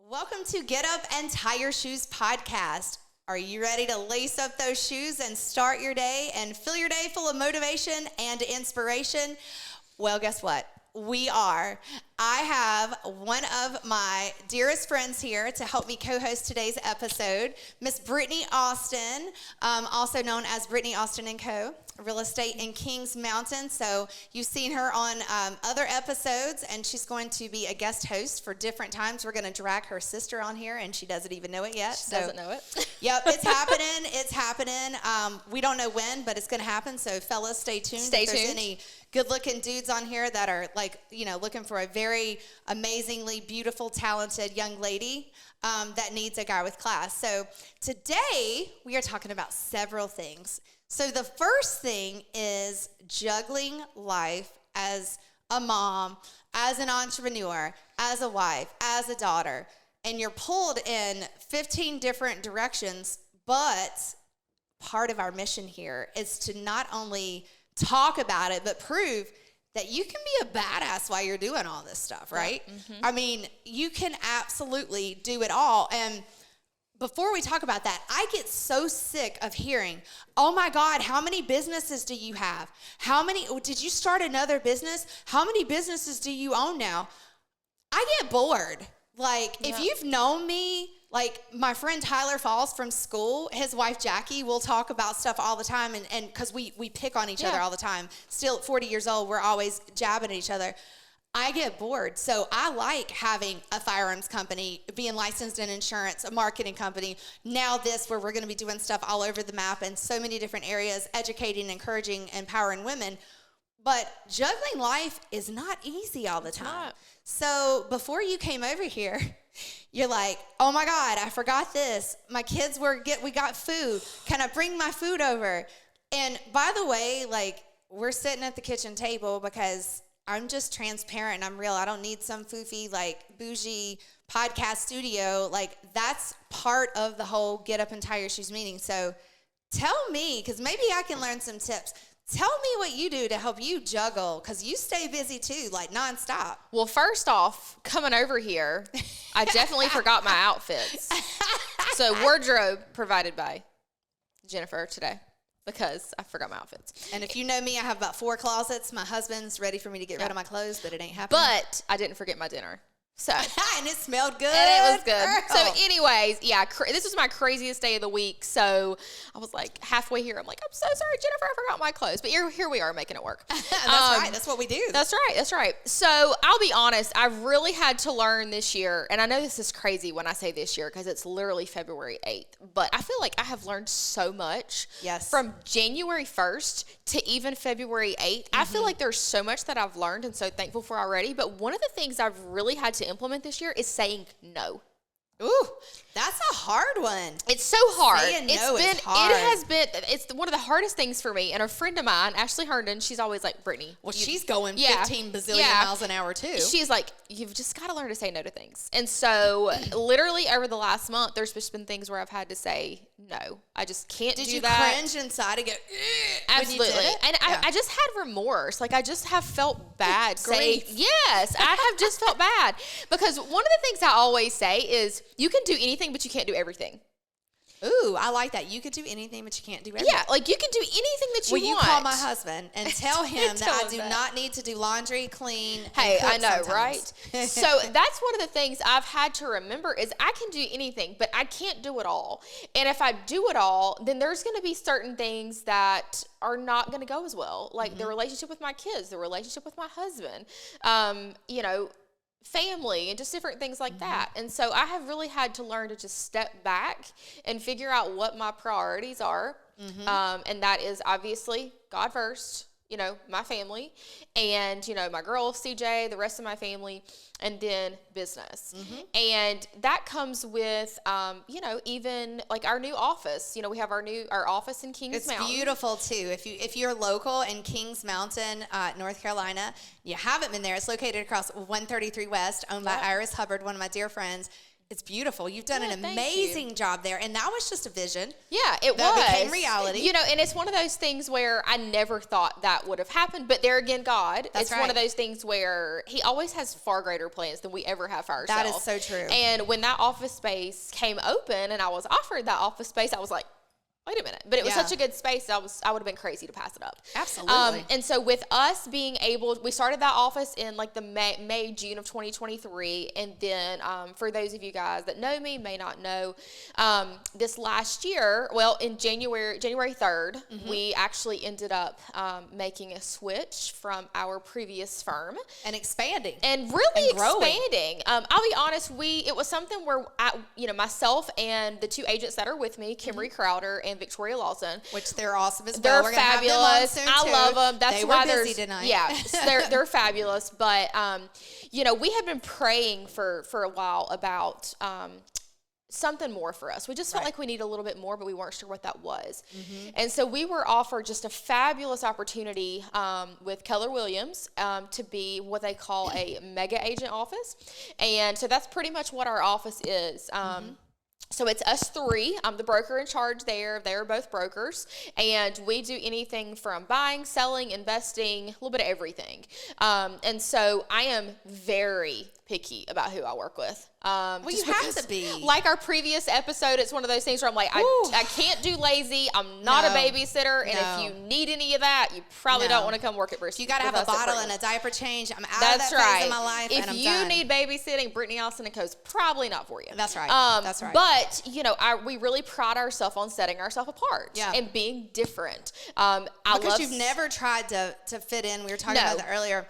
Welcome to Get Up and Tie Your Shoes podcast. Are you ready to lace up those shoes and start your day and fill your day full of motivation and inspiration? Well, guess what? We are. I have one of my dearest friends here to help me co-host today's episode, Miss Brittany Austin, also known as Brittany Austin & Co., real estate in Kings Mountain. So you've seen her on other episodes, and she's going to be a guest host for different times. We're going to drag her sister on here, and she doesn't even know it yet. She doesn't know it. Yep, it's happening. It's happening. We don't know when, but it's going to happen. So fellas, stay tuned. Stay tuned. If there's any good-looking dudes on here that are looking for a very amazingly beautiful, talented young lady that needs a guy with class. So today we are talking about several things. So the first thing is juggling life as a mom, as an entrepreneur, as a wife, as a daughter, and you're pulled in 15 different directions, but part of our mission here is to not only talk about it, but prove that you can be a badass while you're doing all this stuff, right? Mm-hmm. I mean, you can absolutely do it all. And before we talk about that, I get so sick of hearing, oh my God, how many businesses do you have? Did you start another business? How many businesses do you own now? I get bored. If you've known me, my friend Tyler Falls from school, his wife Jackie will talk about stuff all the time, and because we pick on each other all the time. Still at 40 years old, we're always jabbing at each other. I get bored. So I like having a firearms company, being licensed in insurance, a marketing company. Now this, where we're going to be doing stuff all over the map in so many different areas, educating, encouraging, empowering women. But juggling life is not easy all the time. So before you came over here, you're like, oh my God, I forgot this. My kids we got food. Can I bring my food over? And by the way, we're sitting at the kitchen table because I'm just transparent and I'm real. I don't need some foofy, bougie podcast studio. That's part of the whole Get Up and Tie Your Shoes meeting. So tell me, because maybe I can learn some tips. Tell me what you do to help you juggle, because you stay busy too, nonstop. Well, first off, coming over here, I definitely forgot my outfits. So wardrobe provided by Jennifer today, because I forgot my outfits. And if you know me, I have about 4 closets. My husband's ready for me to get rid of my clothes, but it ain't happening. But I didn't forget my dinner. So and it smelled good. And it was good. Girl. So anyways, this was my craziest day of the week. So I was halfway here. I'm I'm so sorry, Jennifer, I forgot my clothes. But here we are making it work. That's right. That's what we do. That's right. So I'll be honest, I really had to learn this year. And I know this is crazy when I say this year because it's literally February 8th. But I feel like I have learned so much. Yes. From January 1st to even February 8th. Mm-hmm. I feel like there's so much that I've learned and so thankful for already. But one of the things I've really had to implement this year is saying no. Ooh, that's a hard one. It's so hard. Saying no is hard. It's one of the hardest things for me. And a friend of mine, Ashley Herndon, she's always like, Brittany. Well, she's going 15 bazillion miles an hour too. She's like, you've just got to learn to say no to things. And so literally over the last month, there's just been things where I've had to say no. I just can't do that. Did you cringe inside and go, absolutely. When you did it? And I just had remorse. I just have felt bad saying, yes, I have just felt bad. Because one of the things I always say is, you can do anything, but you can't do everything. Ooh, I like that. You could do anything, but you can't do everything. Yeah, you can do anything that you want. Will you call my husband and tell him that I do not need to do laundry, clean, Hey, and I know, sometimes. right? So that's one of the things I've had to remember is I can do anything, but I can't do it all. And if I do it all, then there's going to be certain things that are not going to go as well. The relationship with my kids, the relationship with my husband, family and just different things like that. And so I have really had to learn to just step back and figure out what my priorities are. And that is obviously God first, my family and, my girl, CJ, the rest of my family, and then business. And that comes with, even our new office. We have our office in Kings Mountain. It's beautiful too. If you're local in Kings Mountain, North Carolina, you haven't been there. It's located across 133 West, owned by Iris Hubbard, one of my dear friends. It's beautiful. You've done an thank amazing job there. And that was just a vision. Yeah, it that became reality. You know, and it's one of those things where I never thought that would have happened. But there again, God, That's it's one of those things where he always has far greater plans than we ever have for ourselves. That is so true. And when that office space came open and I was offered that office space, I was like, wait a minute. But it was such a good space, I would have been crazy to pass it up. Absolutely. And so with us being able, we started that office in like the May, June of 2023. And then for those of you guys that know me, may not know, this last year, well, in January 3rd, we actually ended up making a switch from our previous firm. And expanding. And really and growing. expanding. I'll be honest, it was something where, myself and the two agents that are with me, Kimberly Crowder and Victoria Lawson, which they're awesome as They're well. We're fabulous. Have them on soon I too. love them. That's they why were busy tonight. Yeah, so they're fabulous. But we had been praying for a while about something more for us. We just felt like we need a little bit more, but we weren't sure what that was. And so we were offered just a fabulous opportunity with Keller Williams to be what they call a mega agent office. And so that's pretty much what our office is. So it's us three. I'm the broker in charge there. They're both brokers. And we do anything from buying, selling, investing, a little bit of everything. And so I am very picky about who I work with. Well, you have to be. Like our previous episode, it's one of those things where I'm like, I can't do lazy. I'm not a babysitter. And if you need any of that, you probably don't want to come work at Bristol. You got to have a bottle and a diaper change. I'm out of That's that phase of my life, If and I'm you done. need babysitting, Brittany Austin & Co. is probably not for you. That's right. That's right. But, we really pride ourselves on setting ourselves apart and being different. Because you've never tried to fit in. We were talking about that earlier.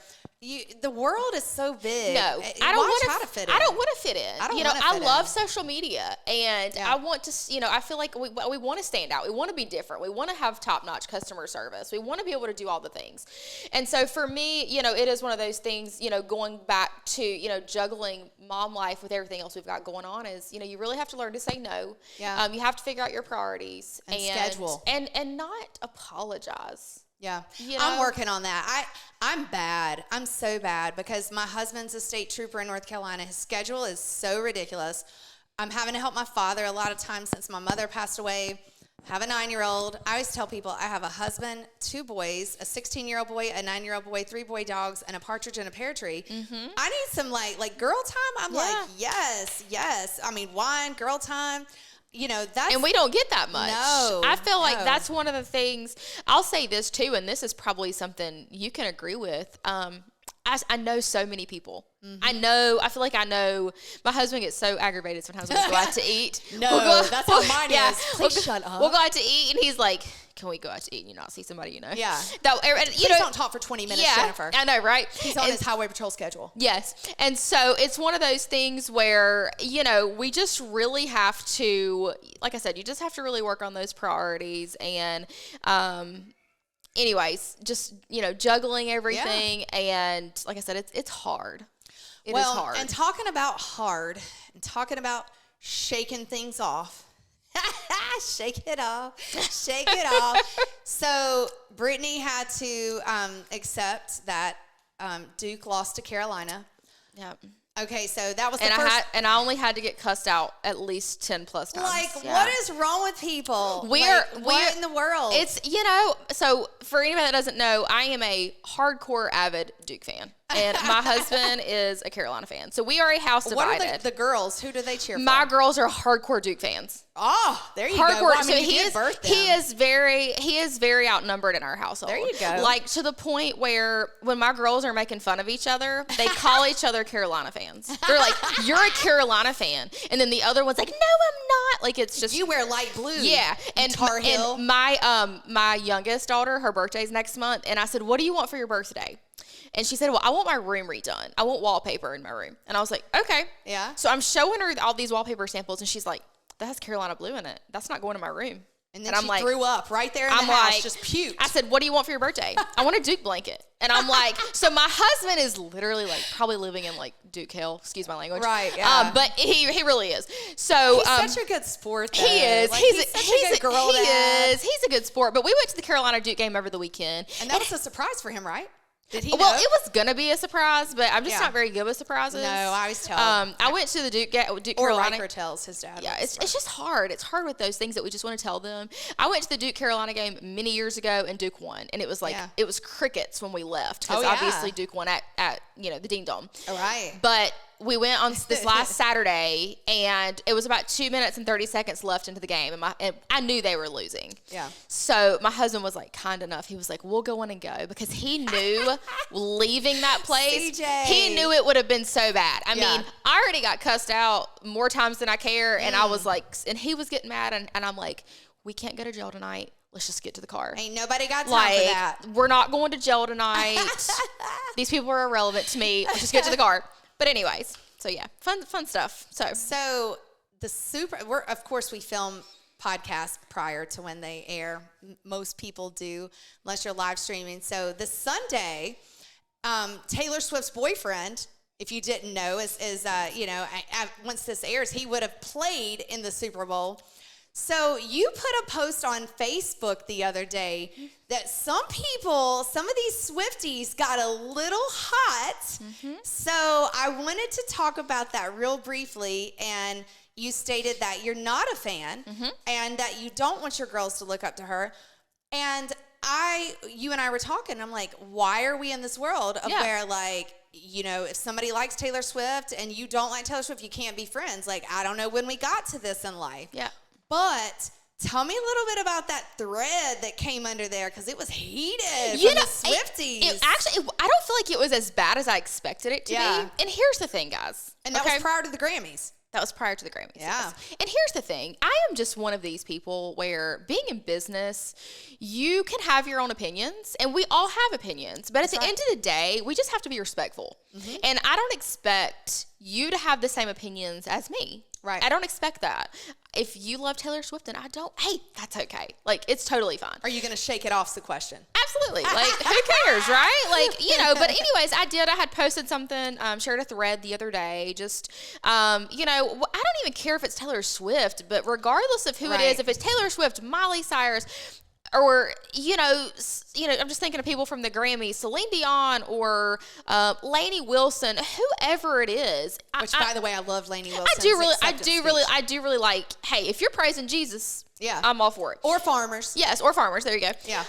The world is so big. No, I don't want to fit in. I don't want to fit in. I love social media, and I want to. I feel like we want to stand out. We want to be different. We want to have top-notch customer service. We want to be able to do all the things. And so for me, it is one of those things. Going back to juggling mom life with everything else we've got going on is you really have to learn to say no. Yeah. You have to figure out your priorities and schedule and not apologize. Yeah. I'm working on that. I'm bad. I'm so bad because my husband's a state trooper in North Carolina. His schedule is so ridiculous. I'm having to help my father a lot of times since my mother passed away. I have a 9-year-old. I always tell people I have a husband, 2 boys, a 16-year-old boy, a 9-year-old boy, 3 boy dogs, and a partridge in a pear tree. I need some like girl time. I'm like, yes. I mean, wine, girl time. That's... And we don't get that much. No. I feel like that's one of the things. I'll say this too, and this is probably something you can agree with. I know so many people. I feel like I know. My husband gets so aggravated sometimes when we go out to eat. That's how mine is. Please shut up. We'll go out to eat, and he's like, can we go out to eat and you not see somebody Yeah. Please don't talk for 20 minutes, Jennifer. I know, right? He's on his highway patrol schedule. Yes. And so it's one of those things where, we just really have to, like I said, you just have to really work on those priorities and, anyways, just, juggling everything. And like I said, it's hard. It is hard. And talking about hard and talking about shaking things off. Shake it off. So Brittany had to accept that Duke lost to Carolina. Yep. Okay, so that was the first. I only had to get cussed out at least 10 plus times. What is wrong with people? What in the world? It's, so for anybody that doesn't know, I am a hardcore avid Duke fan. And my husband is a Carolina fan. So we are a house divided. What are the girls? Who do they cheer for? My girls are hardcore Duke fans. Oh, there you hardcore. go. Well, so he is very outnumbered in our household. There you go. Like to the point where when my girls are making fun of each other, they call each other Carolina fans. They're like, "You're a Carolina fan," and then the other one's like, "No, I'm not." Like it's just you wear light blue. Yeah, and Tar Heel. And my youngest daughter, her birthday's next month, and I said, "What do you want for your birthday?" And she said, well, I want my room redone. I want wallpaper in my room. And I was like, okay. Yeah. So I'm showing her all these wallpaper samples, and she's like, that has Carolina blue in it. That's not going in my room. And then she threw up right there in the house, just puked. I said, what do you want for your birthday? I want a Duke blanket. And I'm like, so my husband is literally like probably living in like Duke hell, excuse my language. Right, yeah. But he really is. So he's such a good sport, though. He is. Like, he's such a good girl dad. He is. He's a good sport. But we went to the Carolina Duke game over the weekend. And that was a surprise for him, right? Did he know? Well, it was going to be a surprise, but I'm just Yeah. not very good with surprises. No, I always tell. I went to the Duke or Carolina. Riker tells his dad. Yeah, it's just hard. It's hard with those things that we just want to tell them. I went to the Duke Carolina game many years ago, and Duke won. And it was like, it was crickets when we left. Because obviously Duke won at the Dean Dome. All right. But we went on this last Saturday, and it was about 2 minutes and 30 seconds left into the game, and I knew they were losing. Yeah. So my husband was like kind enough. He was like, "We'll go in and go," because he knew leaving that place, CJ. he knew it would have been so bad. I mean, I already got cussed out more times than I care, and I was like, and he was getting mad, and I'm like, "We can't go to jail tonight. Let's just get to the car." Ain't nobody got time for that. We're not going to jail tonight. These people are irrelevant to me. Let's just get to the car. But anyways. So yeah, fun stuff. So of course we film podcasts prior to when they air. Most people do, unless you're live streaming. So this Sunday, Taylor Swift's boyfriend, if you didn't know, is once this airs, he would have played in the Super Bowl. So you put a post on Facebook the other day that some of these Swifties got a little hot. Mm-hmm. So I wanted to talk about that real briefly. And you stated that you're not a fan and that you don't want your girls to look up to her. And you and I were talking. I'm like, why are we in this world of where like, if somebody likes Taylor Swift and you don't like Taylor Swift, you can't be friends. Like, I don't know when we got to this in life. Yeah. But tell me a little bit about that thread that came under there, because it was heated from the Swifties. I don't feel like it was as bad as I expected it to be. And here's the thing, guys. And that was prior to the Grammys. That was prior to the Grammys. Yeah. Yes. And here's the thing. I am just one of these people where being in business, you can have your own opinions, and we all have opinions. But at the end of the day, we just have to be respectful. Mm-hmm. And I don't expect you to have the same opinions as me. Right. I don't expect that. If you love Taylor Swift and I don't, hey, that's okay. Like, it's totally fine. Are you going to shake it off's the question? Absolutely. Like, who cares, right? Like, but anyways, I had posted something, shared a thread the other day. Just, I don't even care if it's Taylor Swift, but regardless of who it is, if it's Taylor Swift, Miley Cyrus, or, I'm just thinking of people from the Grammys, Celine Dion or Lainey Wilson, whoever it is. Which, by the way, I love Lainey Wilson. I do really like, hey, if you're praising Jesus, I'm all for it. Or farmers. Yes, or farmers. There you go. Yeah.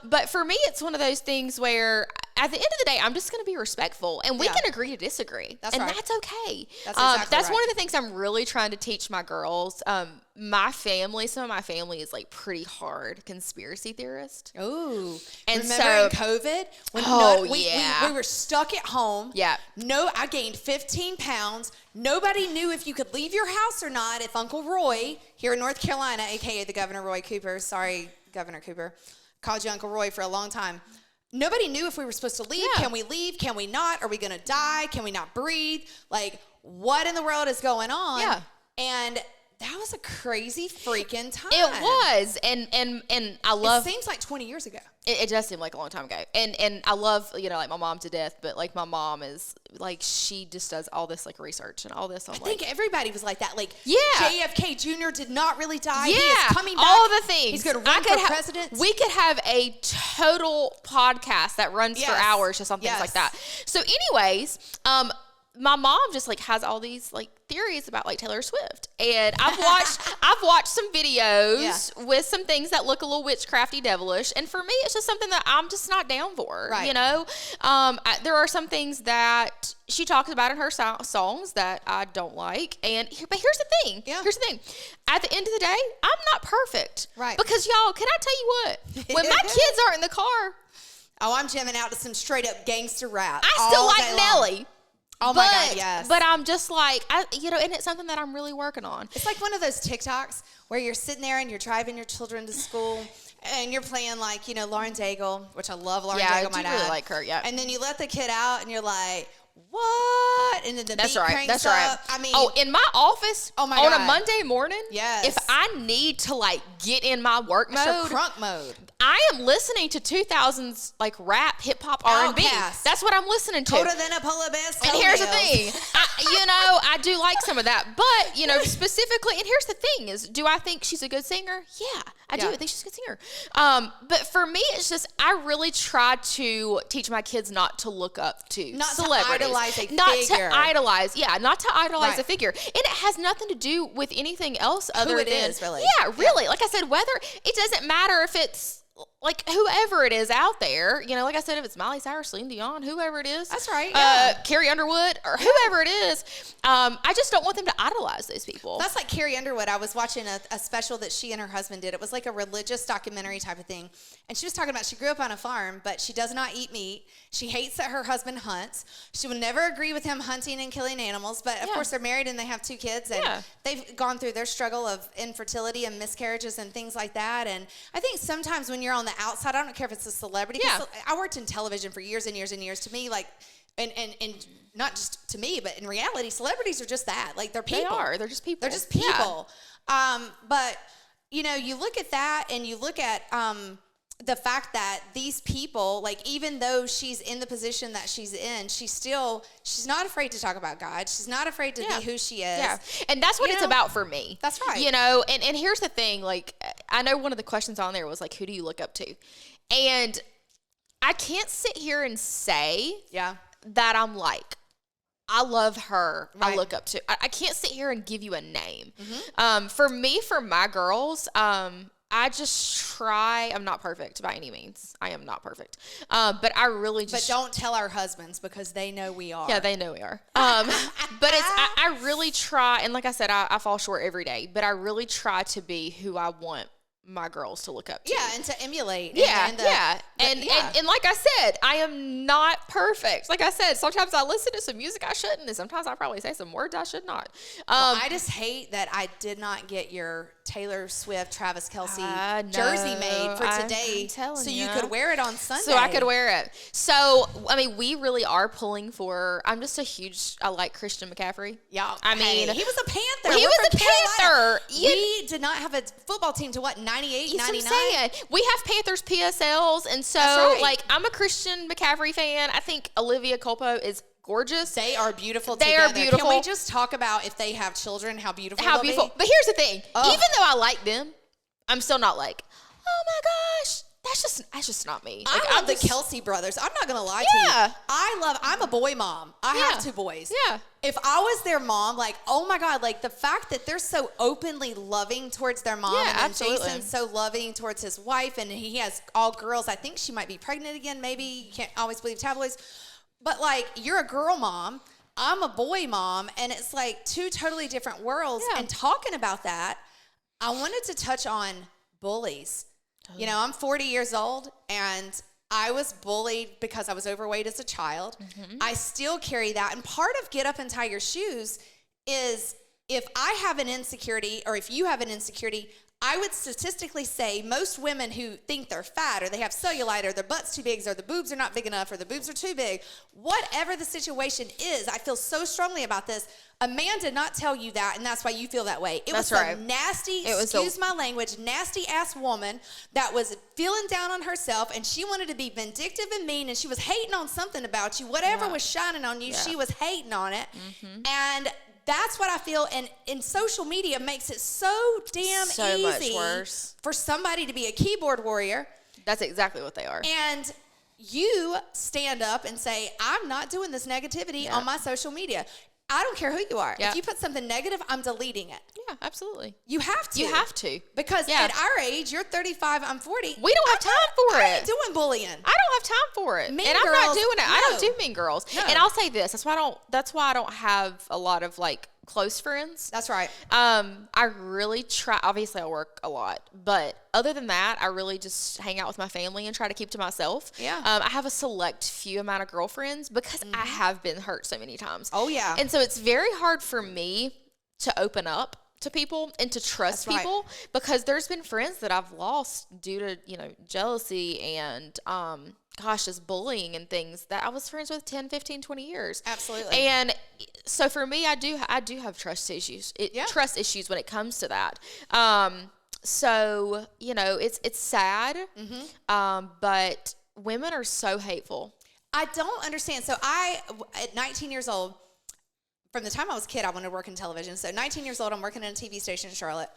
But for me, it's one of those things where at the end of the day, I'm just going to be respectful, and we can agree to disagree. That's okay. That's exactly one of the things I'm really trying to teach my girls. Some of my family is like pretty hard conspiracy theorist. Ooh. And remember in COVID? When we were stuck at home. Yeah. I gained 15 pounds. Nobody knew if you could leave your house or not. If Uncle Roy, here in North Carolina, a.k.a. the Governor Roy Cooper, sorry, Governor Cooper, called you Uncle Roy for a long time. Nobody knew if we were supposed to leave. Yeah. Can we leave? Can we not? Are we going to die? Can we not breathe? Like, what in the world is going on? Yeah. And that was a crazy freaking time. It was. And I love... It seems like 20 years ago. It does seem like a long time ago. And I love, like my mom to death, but like my mom is like, she just does all this like research and all this. I think everybody was like that. Like JFK Jr. did not really die. Yeah. He is coming back. All the things. He's going to run for president. We could have a total podcast that runs for hours just on things like that. So anyways, my mom just like has all these like theories about like Taylor Swift, and I've watched some videos with some things that look a little witchcrafty, devilish, and for me it's just something that I'm just not down for. Right. There are some things that she talks about in her songs that I don't like, but here's the thing. Yeah. Here's the thing. At the end of the day, I'm not perfect. Right. Because y'all, can I tell you what? When my kids aren't in the car, I'm jamming out to some straight up gangster rap. I still like Nelly. Oh my God, yes. But I'm just like, and it's something that I'm really working on. It's like one of those TikToks where you're sitting there and you're driving your children to school and you're playing like, Lauren Daigle, which I love Lauren Daigle, my dad. I do really like her, yeah. And then you let the kid out and you're like, what? And then the beat cranks up. I mean, in my office, oh my on God. a Monday morning, yes. if I need to like get in my work That's mode, your crunk mode. I am listening to 2000s like rap, hip hop, R&B. That's what I'm listening to. Colder than a polar bear's And here's the thing, I do like some of that, but specifically, and here's the thing is, do I think she's a good singer? Yeah, I do. I think she's a good singer. But for me, it's just, I really try to teach my kids not to look up to celebrities. Not to idolize a figure. And it has nothing to do with anything else other than, really. Yeah, really. Like I said, whether, it doesn't matter if it's, like whoever it is out there, like I said, if it's Miley Cyrus, Celine Dion, whoever it is. That's right. Yeah. Carrie Underwood or whoever it is. I just don't want them to idolize those people. That's like Carrie Underwood. I was watching a special that she and her husband did. It was like a religious documentary type of thing. And she was talking about, she grew up on a farm, but she does not eat meat. She hates that her husband hunts. She would never agree with him hunting and killing animals. But of course, they're married and they have 2 kids. And they've gone through their struggle of infertility and miscarriages and things like that. And I think sometimes when you're on the outside, I don't care if it's a celebrity. I worked in television for years and years and years. To me, like, and not just to me, but in reality, celebrities are just that. Like, they're people. They are. They're just people. They're just people. Yeah. But, you look at that and you look at the fact that these people, like, even though she's in the position that she's in, she's not afraid to talk about God. She's not afraid to be who she is. Yeah. And that's what it's about for me. That's right. And here's the thing, like, I know one of the questions on there was like, who do you look up to? And I can't sit here and say that I'm like, I love her. Right. I look up to. I can't sit here and give you a name. Mm-hmm. For me, for my girls, I just try. I'm not perfect by any means. I am not perfect. But I really just. But don't tell our husbands because they know we are. Yeah, they know we are. But I really try. And like I said, I fall short every day. But I really try to be who I want my girls to look up to. Yeah, and to emulate. And like I said, I am not perfect. Like I said, sometimes I listen to some music I shouldn't, and sometimes I probably say some words I should not. I just hate that I did not get your Taylor Swift, Travis Kelce jersey made for today, so you could wear it on Sunday. So I could wear it. So, I mean, we really are pulling for, I like Christian McCaffrey. Yeah. I mean, he was a Panther. He was a Panther. We did not have a football team to 98, 99? That's what I'm saying. We have Panthers PSLs, and so, I'm a Christian McCaffrey fan. I think Olivia Culpo is gorgeous. They are beautiful together. They are beautiful. Can we just talk about, if they have children, how beautiful they'll be? But here's the thing. Even though I like them, I'm still not like, oh my gosh, that's just not me. Like, I love the Kelce brothers. I'm not going to lie to you. I'm a boy mom. I have 2 boys. Yeah. If I was their mom, like, oh my God, like the fact that they're so openly loving towards their mom, and then absolutely. Jason's so loving towards his wife, and he has all girls. I think she might be pregnant again, maybe. You can't always believe tabloids. But like, you're a girl mom, I'm a boy mom, and it's like 2 totally different worlds. Yeah. And talking about that, I wanted to touch on bullies. Totally. I'm 40 years old, and I was bullied because I was overweight as a child. Mm-hmm. I still carry that. And part of get up and tie your shoes is, if I have an insecurity, or if you have an insecurity, I would statistically say most women who think they're fat, or they have cellulite, or their butt's too big, or the boobs are not big enough, or the boobs are too big, whatever the situation is, I feel so strongly about this. A man did not tell you that, and that's why you feel that way. It was a nasty, excuse my language, nasty ass woman that was feeling down on herself, and she wanted to be vindictive and mean, and she was hating on something about you. Whatever was shining on you, she was hating on it. Mm-hmm. And that's what I feel, and in social media makes it so damn easy for somebody to be a keyboard warrior. That's exactly what they are. And you stand up and say, I'm not doing this negativity on my social media. I don't care who you are. If you put something negative, I'm deleting it. Yeah, absolutely. You have to. You have to. Because at our age, you're 35, I'm 40. We don't have time for it. I ain't doing bullying. I don't have time for it. Mean and girls, I'm not doing it. No. I don't do mean girls. No. And I'll say this. That's why I don't have a lot of like close friends. That's right. I really try. Obviously, I work a lot, but other than that, I really just hang out with my family and try to keep to myself. Yeah. I have a select few amount of girlfriends because I have been hurt so many times. Oh yeah. And so it's very hard for me to open up to people and to trust people because there's been friends that I've lost due to, jealousy and gosh, just bullying and things that I was friends with 10, 15, 20 years. Absolutely. And so for me, I do have trust issues. Trust issues when it comes to that. So, you know, it's sad. But women are so hateful. I don't understand. So at 19 years old, from the time I was a kid, I wanted to work in television. So 19 years old, I'm working in a TV station in Charlotte.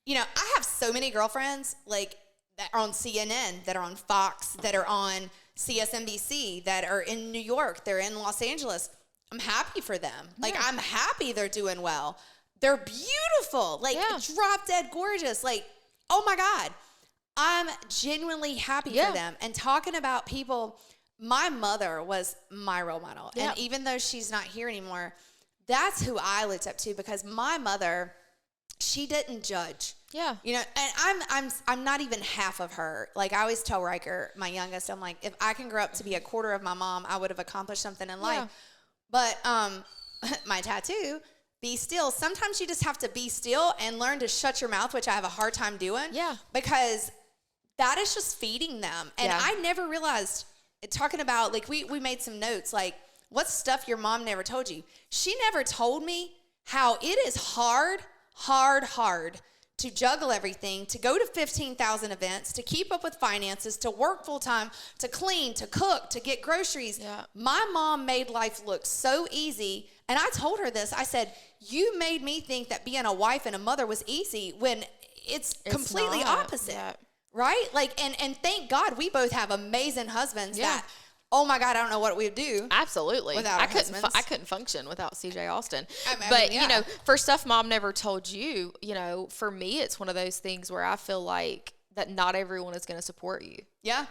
You know, I have so many girlfriends, like, that are on CNN, that are on Fox, that are on CSNBC, that are in New York, they're in Los Angeles. I'm happy for them. Like, I'm happy they're doing well. They're beautiful, like drop dead gorgeous. Like, oh my God, I'm genuinely happy for them. And talking about people, my mother was my role model. And even though she's not here anymore, that's who I looked up to, because my mother, she didn't judge. Yeah. You know, and I'm not even half of her. Like, I always tell Riker, my youngest, I'm like, if I can grow up to be a quarter of my mom, I would have accomplished something in life. But my tattoo, be still. Sometimes you just have to be still and learn to shut your mouth, which I have a hard time doing. Yeah. Because that is just feeding them. And I never realized, talking about, like, we made some notes, like, what's stuff your mom never told you? She never told me how it is hard to juggle everything, to go to 15,000 events, to keep up with finances, to work full time, to clean, to cook, to get groceries. Yeah. My mom made life look so easy. And I told her this. I said, you made me think that being a wife and a mother was easy when it's completely opposite. Yeah. Right? Like, and thank God we both have amazing husbands that, oh my God, I don't know what we would do. Absolutely. Without our husbands. I couldn't function without CJ Austin. But, you know, for stuff mom never told you, you know, for me, it's one of those things where I feel like that not everyone is going to support you. Yeah.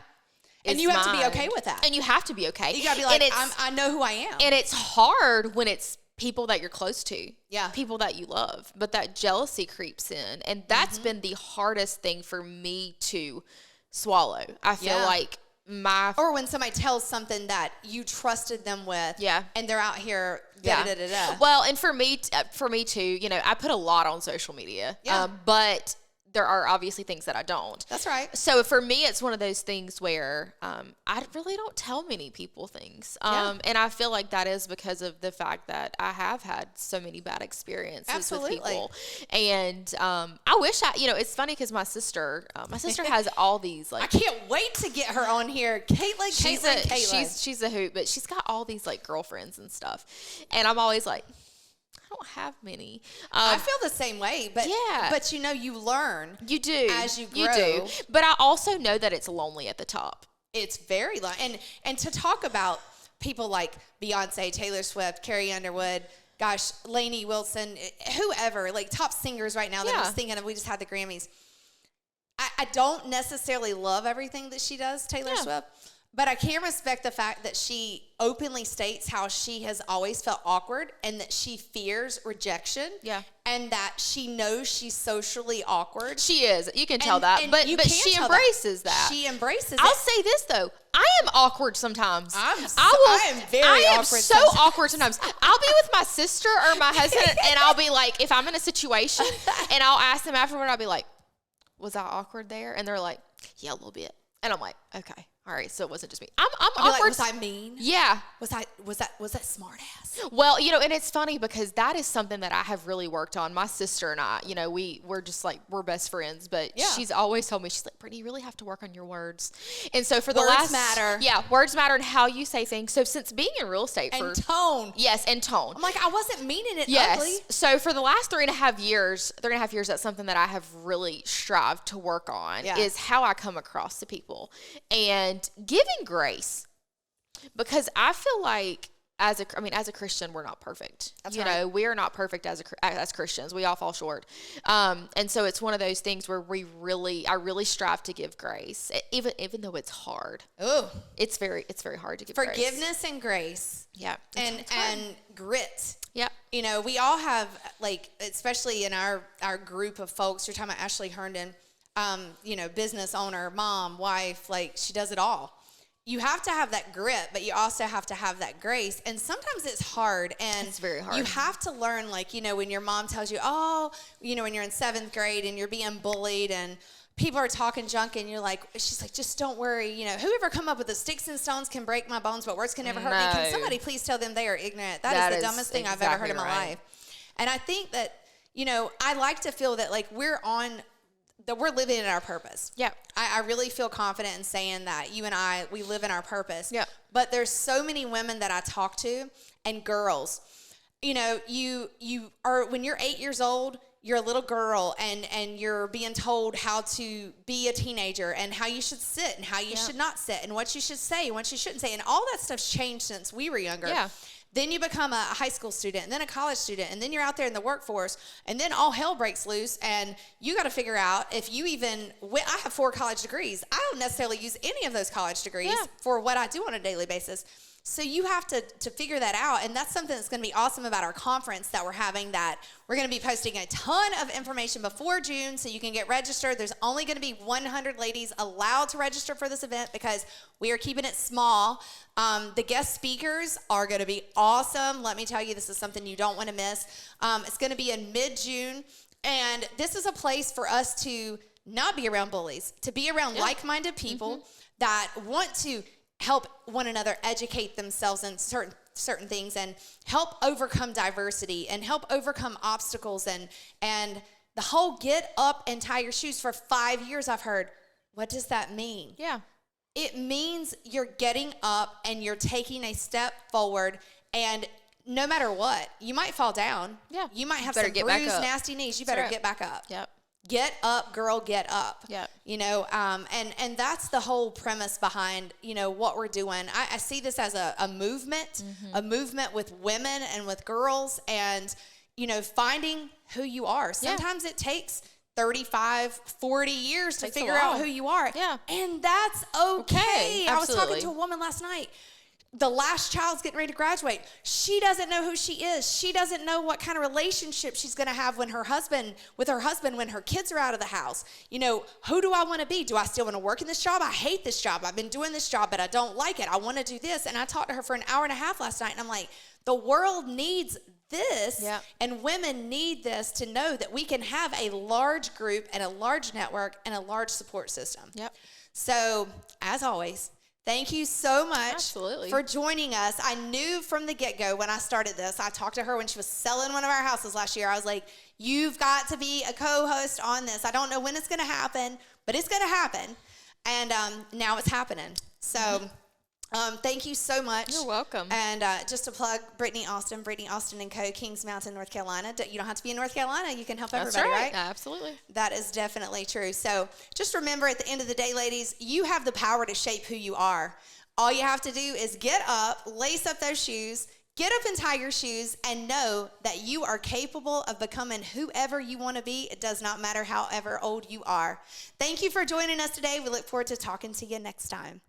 And you have to be okay with that. And you have to be okay. You got to be like, I know who I am. And it's hard when it's people that you're close to. Yeah. People that you love. But that jealousy creeps in. And that's been the hardest thing for me to swallow. I feel like or when somebody tells something that you trusted them with, and they're out here, Well, and for me too, you know, I put a lot on social media, but there are obviously things that I don't. That's right. So for me, it's one of those things where I really don't tell many people things. And I feel like that is because of the fact that I have had so many bad experiences with people. And I wish you know, it's funny because my sister has all these, like, I can't wait to get her on here. Caitlin. She's a hoot, but she's got all these, like, girlfriends and stuff. And I'm always like, I don't have many. I feel the same way, but you know, you learn. You do as you grow. You do, but I also know that it's lonely at the top. It's very lonely, and to talk about people like Beyonce, Taylor Swift, Carrie Underwood, gosh, Lainey Wilson, whoever, like top singers right now that I'm just thinking of. We just had the Grammys. I don't necessarily love everything that she does, Taylor Swift. But I can respect the fact that she openly states how she has always felt awkward and that she fears rejection. Yeah. And that she knows she's socially awkward. She is. You can tell that. But she embraces that. She embraces it. I'll say this, though. I am awkward sometimes. I am very awkward. I am so awkward sometimes. I'll be with my sister or my husband, and I'll be like, if I'm in a situation, and I'll ask them afterward, I'll be like, was I awkward there? And they're like, yeah, a little bit. And I'm like, okay. All right, so it wasn't just me. I'm awkward. Like, was I mean? Yeah. Was that smart ass? Well, you know, and it's funny because that is something that I have really worked on. My sister and I, you know, we're just like, we're best friends, but she's always told me, she's like, Brittany, you really have to work on your words. And so for the words matter. Yeah, words matter and how you say things. So since being in real estate and tone. Yes, and tone. I'm like, I wasn't meaning it ugly. So for the last 3.5 years, that's something that I have really strived to work on is how I come across to people and giving grace, because I feel like as a Christian, we're not perfect. That's right. You know, we are not perfect as Christians. We all fall short. And so it's one of those things where I really strive to give grace, even though it's hard. Oh, it's very hard to give forgiveness and grace. Yeah. And grit. Yeah. You know, we all have, like, especially in our group of folks, you're talking about Ashley Herndon, you know, business owner, mom, wife, like, she does it all. You have to have that grit, but you also have to have that grace. And sometimes it's hard. And it's very hard. You have to learn, like, you know, when your mom tells you, oh, you know, when you're in 7th grade and you're being bullied and people are talking junk and you're like, she's like, just don't worry. You know, whoever come up with the sticks and stones can break my bones, but words can never hurt me. Can somebody please tell them they are ignorant? That is the dumbest thing I've ever heard in my life. And I think that, you know, I like to feel that like we're living in our purpose. Yeah. I really feel confident in saying that you and I, we live in our purpose. Yeah. But there's so many women that I talk to and girls, you know, you are, when you're 8 years old, you're a little girl and you're being told how to be a teenager and how you should sit and how you should not sit and what you should say and what you shouldn't say. And all that stuff's changed since we were younger. Yeah. Then you become a high school student and then a college student and then you're out there in the workforce and then all hell breaks loose and you got to figure out if you even, I have 4 college degrees. I don't necessarily use any of those college degrees for what I do on a daily basis. So you have to figure that out, and that's something that's going to be awesome about our conference that we're having, that we're going to be posting a ton of information before June so you can get registered. There's only going to be 100 ladies allowed to register for this event because we are keeping it small. The guest speakers are going to be awesome. Let me tell you, this is something you don't want to miss. It's going to be in mid-June, and this is a place for us to not be around bullies, to be around like-minded people that want to help one another educate themselves in certain things and help overcome diversity and help overcome obstacles and the whole get up and tie your shoes. For 5 years I've heard, what does that mean? Yeah. It means you're getting up and you're taking a step forward, and no matter what, you might fall down. Yeah. You might have some bruised, nasty knees. You better get back up. Yep. Get up, girl, get up. Yeah. You know, and that's the whole premise behind, you know, what we're doing. I see this as a movement with women and with girls, and, you know, finding who you are. Sometimes it takes 35, 40 years to figure out who you are. Yeah. And that's okay. I was talking to a woman last night. The last child's getting ready to graduate. She doesn't know who she is. She doesn't know what kind of relationship she's going to have with her husband when her kids are out of the house. You know, who do I want to be? Do I still want to work in this job? I hate this job. I've been doing this job, but I don't like it. I want to do this. And I talked to her for an hour and a half last night, and I'm like, the world needs this, and women need this to know that we can have a large group and a large network and a large support system. Yep. So, as always, thank you so much for joining us. I knew from the get-go when I started this, I talked to her when she was selling one of our houses last year. I was like, you've got to be a co-host on this. I don't know when it's going to happen, but it's going to happen. And now it's happening. So thank you so much. You're welcome. And just to plug Brittany Austin & Co., Kings Mountain, North Carolina. You don't have to be in North Carolina. You can help everybody, right? Absolutely. That is definitely true. So just remember, at the end of the day, ladies, you have the power to shape who you are. All you have to do is get up, lace up those shoes, get up and tie your shoes, and know that you are capable of becoming whoever you want to be. It does not matter however old you are. Thank you for joining us today. We look forward to talking to you next time.